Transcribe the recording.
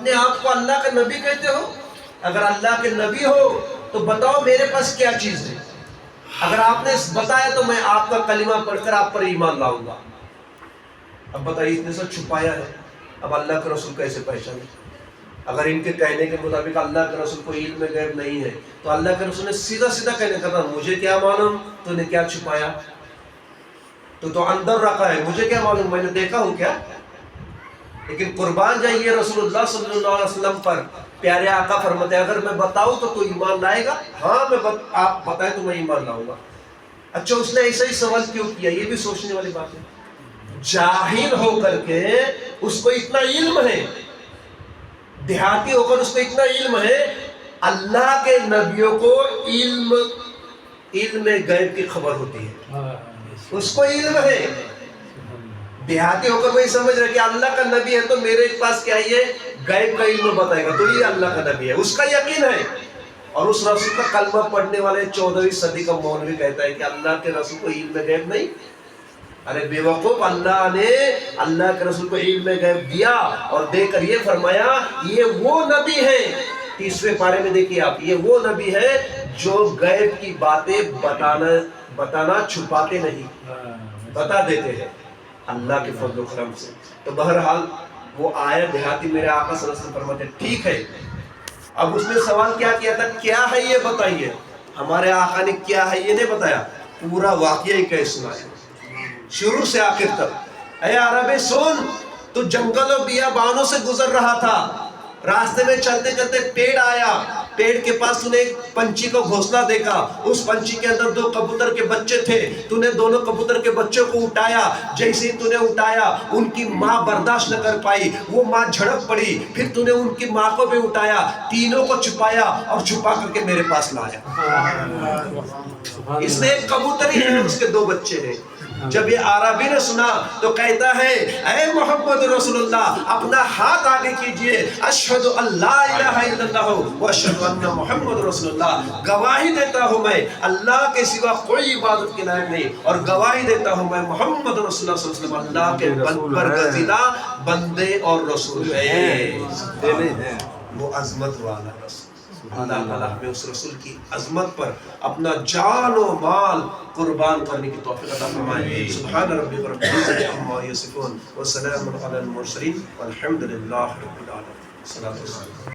اپنے آپ کو اللہ کا نبی کہتے ہو؟ اگر اللہ کے نبی ہو تو بتاؤ میرے پاس کیا چیز ہے؟ اگر آپ نے بتایا تو میں آپ کا کلمہ پڑھ کر آپ پر ایمان لاؤں گا۔ اب بتائیے اتنے سے چھپایا ہے، اب اللہ کے رسول کیسے پہچانے؟ اگر ان کے کہنے کے مطابق اللہ کے رسول کو علم غیب نہیں ہے تو اللہ کے رسول نے سیدھا سیدھا کہنے کا تھا مجھے کیا معلوم تو نے کیا چھپایا، تو اندر رکھا ہے، مجھے کیا معلوم میں نے دیکھا ہوں کیا؟ لیکن قربان جائیے رسول اللہ صلی اللہ علیہ وسلم پر، پیارے آقا فرماتے ہیں اگر میں بتاؤں تو ایمان لائے گا؟ ہاں آپ بتائیں تو میں ایمان لاؤں گا۔ اچھا اس نے ایسا ہی سوال کیوں کیا؟ یہ بھی سوچنے والی بات ہے۔ جاہل ہو کر کے اس کو اتنا علم ہے، دیہاتی ہو کر اس کو اتنا علم ہے، اللہ کے نبیوں کو علم غیب کی خبر ہوتی ہے، اس کو علم ہے۔ دیہاتی ہو کر وہی سمجھ رہے کہ اللہ کا نبی ہے تو میرے پاس کیا یہ غیب کا علم بتائے گا تو یہ اللہ کا نبی ہے، اس کا یقین ہے۔ اور اس رسول کا کلمہ پڑھنے والے 14ویں صدی کا مولوی کہتا ہے کہ اللہ کے رسول کو علم غیب نہیں۔ ارے بے وقوف، اللہ نے اللہ کے رسول کو علم غیب دیا اور دے کر یہ فرمایا یہ وہ نبی ہے، 30ویں پارے میں دیکھیے آپ، یہ وہ نبی ہے جو غیب کی باتیں بتانا چھپاتے نہیں، بتا دیتے ہیں اللہ کے فضل و کرم سے۔ تو بہرحال وہ آیا دیہاتی میرے آقا صلی اللہ علیہ وسلم فرماتے ٹھیک ہے۔ اب اس نے سوال کیا تھا؟ کیا ہے یہ بتائیے۔ ہمارے آقا نے کیا ہے یہ نہیں بتایا، پورا واقعہ ہی کیسے سنایا شروع سے آخر تک۔ اے عربی سن، تو جنگل و بیابانوں سے گزر رہا تھا، راستے میں چلتے چلتے پیڑ آیا، پیڑ کے پاس تو نے ایک پنچھی کو گھونسلہ دیکھا، اس پنچھی کے اندر 2 کبوتر کے بچے تھے، تو نے دونوں کبوتر کے بچوں کو اٹھایا، جیسے ہی تو نے اٹھایا ان کی ماں برداشت نہ کر پائی، وہ ماں جھڑپ پڑی، پھر تو نے ان کی ماں کو بھی اٹھایا، تینوں کو چھپایا اور چھپا کر کے میرے پاس لایا۔ اس نے ایک کبوتر ہی ہے، اس کے 2 بچے ہیں۔ جب یہ عربی نے سنا تو کہتا ہے اے محمد رسول اللہ اپنا ہاتھ آگے کیجئے، اشہد ان لا الہ الا اللہ و اشہد ان محمد رسول اللہ، گواہی دیتا ہوں میں اللہ کے سوا کوئی عبادت کے لائق نہیں، اور گواہی دیتا ہوں میں محمد رسول اللہ صلی اللہ علیہ وسلم اللہ کے برگزیدہ بندے اور رسول ہے۔ وہ عظمت والا رسول، اللہ تعالیٰ ہمیں اس رسول کی عظمت پر اپنا جان و مال قربان کرنے کی توفیق عطا فرمائے۔ سبحان ربک رب العزت عما یصفون وسلام علی المرسلین والحمد للہ رب العالمین۔